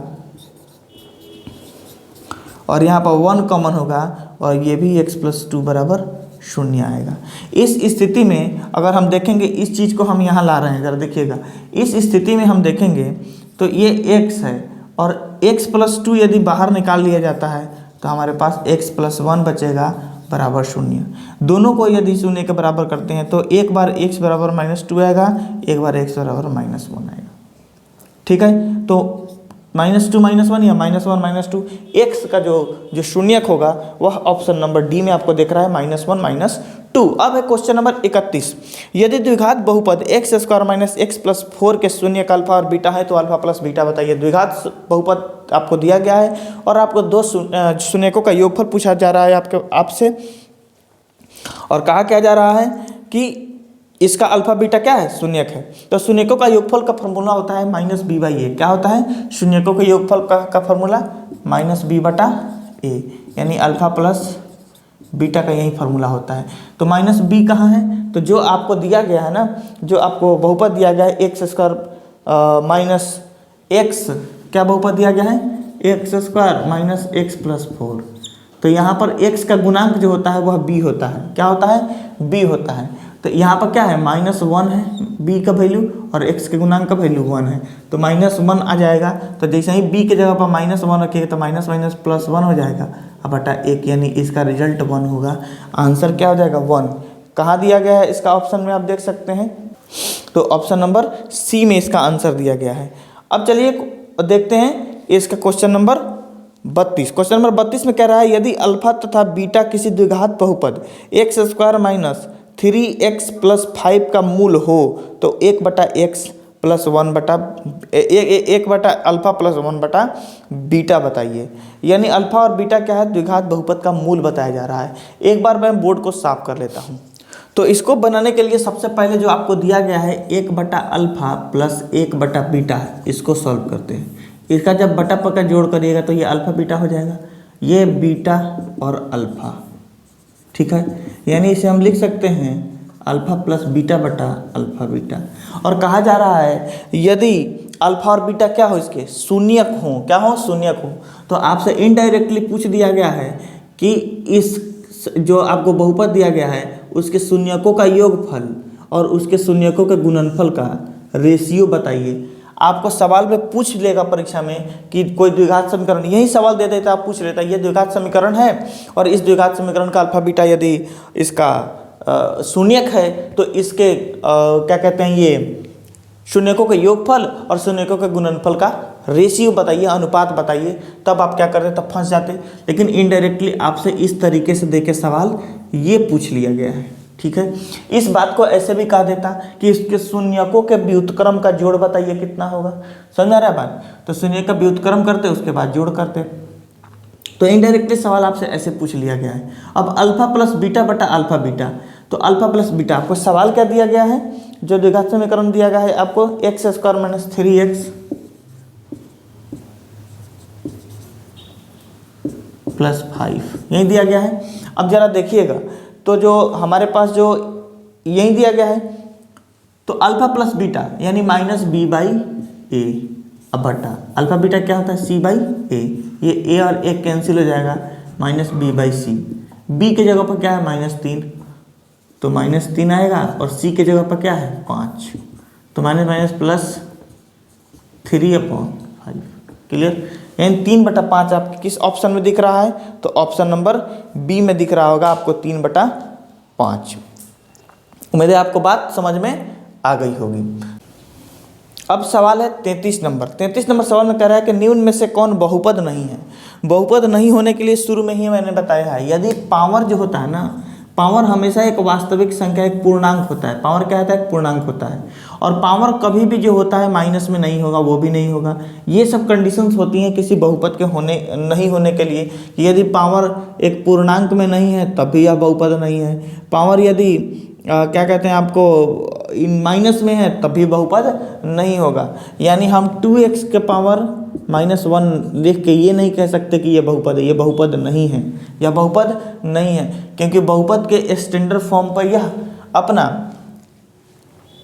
और यहाँ पर 1 कॉमन होगा और ये भी x प्लस 2 बराबर 0 आएगा। इस स्थिति में अगर हम देखेंगे, इस चीज़ को हम यहाँ ला रहे हैं, ज़रा देखिएगा। इस स्थिति में हम देखेंगे तो ये x है और x प्लस 2 यदि बाहर निकाल लिया जाता है तो हमारे पास x प्लस 1 बचेगा बराबर 0। दोनों को यदि 0 के बराबर करते हैं तो एक बार x बराबर -2 आएगा, एक बार x बराबर -1 आएगा। ठीक है, तो -2 -1 या -1 -2, x का जो शून्यक होगा वह ऑप्शन नंबर डी में आपको दिख रहा है, -1 -2। अब है क्वेश्चन नंबर 31। यदि द्विघात बहुपद x square minus x plus 4 के शून्यक अल्फा और बीटा है तो अल्फा प्लस बीटा बताइए। द्विघात बहुपद आपको दिया गया है और आपको दो शून्यकों का योगफल पूछा जा रहा है आपसे, और कहा क्या जा रहा है कि इसका अल्फा बीटा क्या है? शून्यक है। तो शून्यकों का योगफल का फॉर्मूला होता है -b/a। क्या होता है? शून्यकों के योगफल का फॉर्मूला -b/a, यानी अल्फा प्लस बीटा का यही फार्मूला होता है। तो -b कहाँ है? तो जो आपको दिया गया है ना, जो आपको बहुपद दिया गया है एक्स स्क्वायर माइनस एक्स, क्या बहुपद दिया गया है? X square minus x plus 4। तो यहाँ पर x का गुणांक जो होता है वह b होता है। क्या होता है? b होता है। तो यहाँ पर क्या है? -1 है b का वैल्यू और x के गुणांक का वैल्यू 1 है, तो -1 आ जाएगा। तो जैसे ही b के जगह पर -1 रखिएगा तो माइनस माइनस प्लस 1 हो जाएगा अब बटा 1, यानी इसका रिजल्ट 1 होगा। आंसर क्या हो जाएगा? 1। कहाँ दिया गया है इसका ऑप्शन में आप देख सकते हैं, तो ऑप्शन नंबर सी में इसका आंसर दिया गया है। अब चलिए देखते हैं इसका क्वेश्चन नंबर 32। क्वेश्चन नंबर 32 में कह रहा है यदि अल्फा तथा बीटा किसी द्विघात बहुपद x square minus 3x plus 5 का मूल हो तो 1/x plus 1 alpha plus 1 beta बताइए। यानी अल्फा और बीटा क्या है? द्विघात बहुपद का मूल बताया जा रहा है। एक बार मैं बोर्ड को साफ कर लेता हूँ। तो इसको बनाने के लिए सबसे पहले जो आपको दिया गया है 1/अल्फा प्लस 1/बीटा, इसको सॉल्व करते हैं। इसका जब बटा पका जोड़ करिएगा तो ये अल्फा बीटा हो जाएगा, ये बीटा और अल्फा। ठीक है, यानी इसे हम लिख सकते हैं अल्फा प्लस बीटा बटा अल्फा बीटा। और कहा जा रहा है यदि अल्फा और बीटा क्या हो? इसके शून्यक हो। क्या हो? शून्यक हो। तो आपसे इनडायरेक्टली पूछ दिया गया है कि इस जो आपको बहुपद दिया गया है उसके शून्यकों का योगफल और उसके शून्यकों के गुणनफल का रेशियो बताइए। आपको सवाल में पूछ लेगा परीक्षा में कि कोई द्विघात समीकरण, यही सवाल दे देता, आप पूछ लेता ये द्विघात समीकरण है और इस द्विघात समीकरण का अल्फा बीटा यदि इसका शून्यक है तो इसके क्या कहते हैं, ये शून्यकों के योगफल और शून्यकों के गुणनफल का रेशियो बताइए, अनुपात बताइए। तब आप क्या करते? तब फंस जाते। लेकिन इनडायरेक्टली आपसे इस तरीके से देके सवाल ये पूछ लिया गया है। ठीक है, इस बात को ऐसे भी कहा देता कि इसके शून्यकों के व्युत्क्रम का जोड़ बताइए कितना होगा। समझ आ रहा है बात? तो शून्य का व्युत्क्रम करते उसके बाद जोड़ करते। तो इनडायरेक्टली सवाल आपसे ऐसे पूछ लिया गया है। अब अल्फा प्लस बीटा बटा अल्फा बीटा, तो अल्फा प्लस बीटा आपको सवाल क्या दिया गया है जो द्विघात समीकरण दिया गया है आपको x square minus 3x plus 5 यही दिया गया है। अब जरा देखिएगा तो जो हमारे पास जो यही दिया गया है तो अल्फा प्लस बीटा यानी माइनस बी बाई ए अब बटा अल्फा बीटा क्या होता है सी बाई ए, ये ए और ए कैंसिल हो जाएगा minus B by C, B के जगह पर क्या है -3 तो -3 आएगा और सी के जगह पर क्या है 5 तो माइनस माइनस प्लस 3/5 क्लियर। यानी 3/5 आपके किस ऑप्शन में दिख रहा है तो ऑप्शन नंबर बी में दिख रहा होगा आपको 3/5। उम्मीद है आपको बात समझ में आ गई होगी। अब सवाल है 33 नंबर। 33 नंबर सवाल में कह रहा है कि निम्न में से कौन बहुपद नहीं है। बहुपद नहीं होने के लिए शुरू में ही मैंने बताया है यदि पावर जो होता है ना, पावर हमेशा एक वास्तविक संख्या एक पूर्णांक होता है। पावर क्या होता है एक पूर्णांक होता है और पावर कभी भी जो होता है माइनस में नहीं होगा, वो भी नहीं होगा। ये सब कंडीशंस होती हैं किसी बहुपद के नहीं होने के लिए कि यदि पावर एक पूर्णांक में नहीं है तब भी यह बहुपद नहीं है, पावर यदि क्या कहते हैं आपको इन माइनस में है तब भी बहुपद नहीं होगा। यानी हम 2x के पावर -1 लिख के ये नहीं कह सकते कि ये बहुपद है, ये बहुपद नहीं है, यह बहुपद नहीं है क्योंकि बहुपद के स्टैंडर्ड फॉर्म पर यह अपना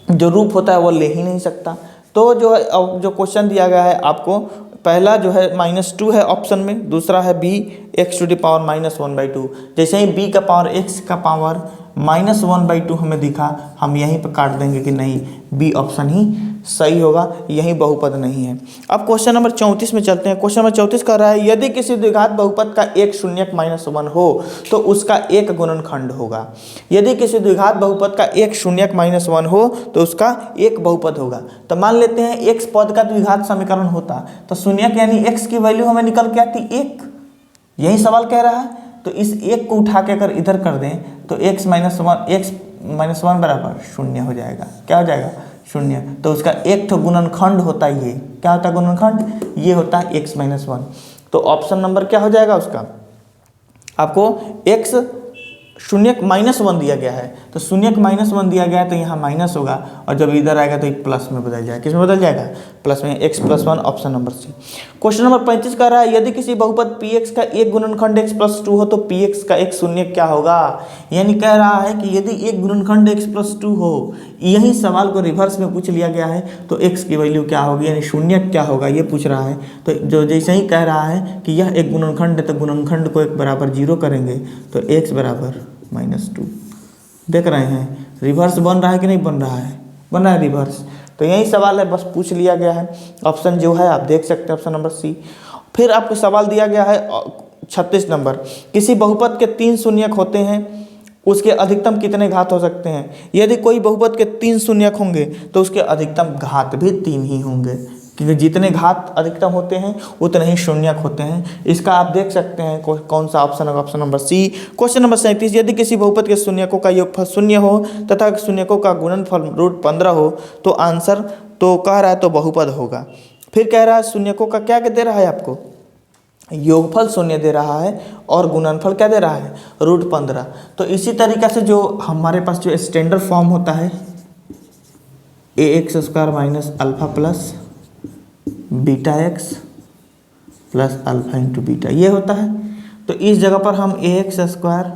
जो रूप होता है वो ले ही नहीं सकता। तो जो है जो क्वेश्चन दिया गया है आपको पहला जो है -2 है ऑप्शन में, दूसरा है b x⁻⁻1/2। जैसे ही b का पावर x का पावर -1/2 हमें दिखा, हम यहीं पर काट देंगे कि नहीं बी ऑप्शन ही सही होगा, यही बहुपद नहीं है। अब क्वेश्चन नंबर 34 में चलते हैं। क्वेश्चन नंबर 34 कर रहा है यदि किसी द्विघात बहुपद का एक शून्यक -1 हो तो उसका एक गुणनखंड होगा। यदि किसी द्विघात बहुपद का एक शून्यक -1 हो तो उसका एक बहुपद होगा। तो मान लेते हैं x पद का द्विघात समीकरण होता तो शून्यक यानी x की वैल्यू हमें निकल के आती 1, यही सवाल कह रहा है। तो इस एक को उठा के अगर इधर कर दें तो x -1 बराबर 0 हो जाएगा। क्या हो जाएगा 0। तो उसका एक तो गुणनखंड होता है, ये क्या होता है गुणनखंड, ये होता है x -1। तो ऑप्शन नंबर क्या हो जाएगा उसका, आपको x शून्यक -1 दिया गया है तो शून्यक -1 दिया गया है तो यहाँ माइनस होगा और जब इधर आएगा तो ये प्लस में बदल जाएगा। किस में बदल जाएगा प्लस में, x+1 option number C. Question number 35 कर रहा है यदि किसी बहुपद px का एक गुणनखंड x+2 हो तो px का एक शून्यक क्या होगा। यानी कह रहा है कि यदि एक गुणनखंड x+2 हो, यही सवाल को रिवर्स में पूछ लिया गया है तो x की वैल्यू क्या होगी यानी शून्यक क्या होगा ये पूछ रहा है। तो जो जैसे ही कह रहा है कि यह एक गुणनखंड है तो गुणनखंड को एक बराबर 0 करेंगे तो x बराबर -2। देख रहे हैं रिवर्स बन रहा है कि नहीं बन रहा है, बन रहा है रिवर्स। तो यही सवाल है, बस पूछ लिया गया है। ऑप्शन जो है आप देख सकते हैं ऑप्शन नंबर सी। फिर आपको सवाल दिया गया है 36 नंबर, किसी बहुपद के 3 शून्यक होते हैं उसके अधिकतम कितने घात हो सकते हैं। यदि कोई बहुपद के 3 शून्यक होंगे तो उसके अधिकतम घात भी 3 ही होंगे क्योंकि जितने घात अधिकतम होते हैं उतने ही शून्यक होते हैं। इसका आप देख सकते हैं कौन सा ऑप्शन है, option number C. Question number 37 यदि किसी बहुपद के शून्यकों का योगफल 0 हो तथा शून्यकों का गुणनफल √15 हो तो आंसर तो कह रहा है तो बहुपद होगा। फिर कह रहा है शून्यकों का क्या दे रहा है आपको, योगफल 0 दे रहा है और गुणनफल क्या दे रहा है √15। तो इसी तरीक़े से जो हमारे पास जो स्टैंडर्ड फॉर्म होता है ax² - alpha plus beta x plus alpha into beta ये होता है। तो इस जगह पर हम ax²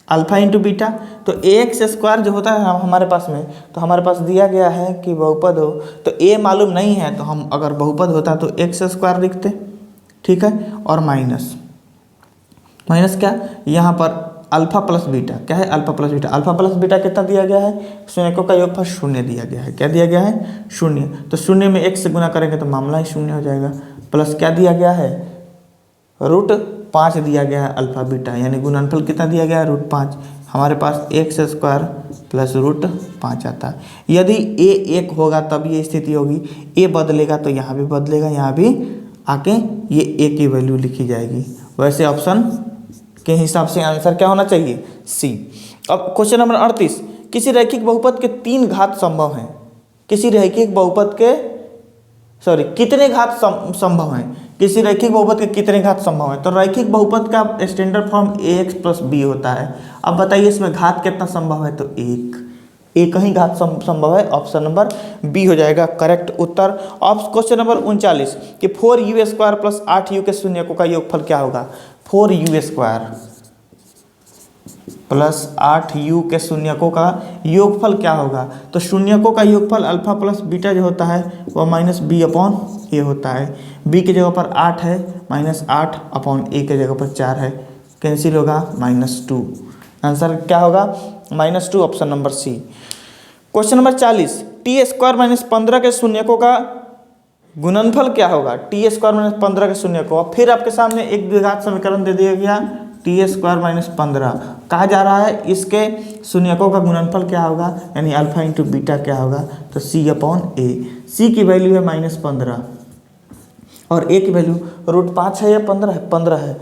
अल्फा इंटू बीटा, तो ax² जो होता है हमारे पास में, तो हमारे पास दिया गया है कि बहुपद हो तो a मालूम नहीं है तो हम अगर बहुपद होता तो x² लिखते, ठीक है, और माइनस क्या यहाँ पर अल्फा प्लस बीटा, क्या है alpha plus beta. Alpha plus beta कितना दिया गया है, शून्यकों का योगफल 0 दिया गया है। क्या दिया गया है 0, तो 0 में 1 से गुना करेंगे तो मामला ही 0 हो जाएगा। प्लस क्या दिया गया है √5 दिया गया है अल्फा बीटा, यानी गुणनफल कितना दिया गया है √5। हमारे पास x² प्लस √5 आता है। यदि a 1 होगा तब ये स्थिति होगी, a बदलेगा तो यहाँ भी बदलेगा, यहाँ भी आके ये a की वैल्यू लिखी जाएगी। वैसे ऑप्शन के हिसाब से आंसर क्या होना चाहिए सी। अब क्वेश्चन नंबर 38 किसी रैखिक बहुपद के 3 घात संभव हैं। किसी रैखिक बहुपद के कितने घात संभव हैं, किसी रैखिक बहुपद के कितने घात संभव हैं। तो रैखिक बहुपद का स्टैंडर्ड फॉर्म ax + b होता है। अब बताइए इसमें घात कितना संभव है, तो 1। एक ही घात संभव है, ऑप्शन नंबर बी हो जाएगा करेक्ट उत्तर। क्वेश्चन नंबर 39 कि 4u² प्लस 8u के शून्यकों का योगफल क्या होगा। 4u² प्लस 8u के शून्यकों का योगफल क्या होगा। तो शून्यकों का योगफल अल्फा प्लस बीटा जो होता है वह -b/a होता है। b की जगह पर 8 है, -8/a की जगह पर 4 है, कैंसिल होगा -2। आंसर क्या होगा -2, option number C. Question number 40 t² - 15 के शून्यकों का गुणनफल क्या होगा। t² - 15 के शून्यकों, फिर आपके सामने एक द्विघात समीकरण दे दिया गया t² - 15 कहा जा रहा है, इसके शून्यकों का गुणनफल क्या होगा, यानी अल्फा इंटू बीटा क्या होगा। तो c/a, c की वैल्यू है -15 और a की वैल्यू √5 है या 15 है, 15 है।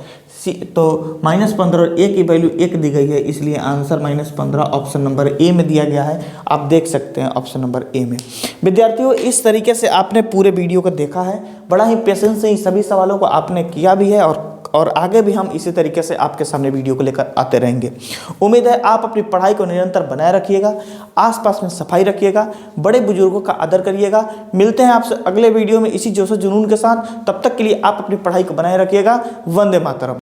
तो -15 और a की वैल्यू 1 दी गई है, इसलिए आंसर -15 ऑप्शन नंबर ए में दिया गया है। आप देख सकते हैं ऑप्शन नंबर ए में। विद्यार्थियों, इस तरीके से आपने पूरे वीडियो को देखा है, बड़ा ही पेशेंस से ही सभी सवालों को आपने किया भी है और आगे भी हम इसी तरीके से आपके सामने वीडियो को लेकर आते रहेंगे। उम्मीद है आप अपनी पढ़ाई को निरंतर बनाए रखिएगा, आसपास में सफाई रखिएगा, बड़े बुजुर्गों का आदर करिएगा। मिलते हैं आपसे अगले वीडियो में इसी जोश जुनून के साथ। तब तक के लिए आप अपनी पढ़ाई को बनाए रखिएगा। वंदे मातरम।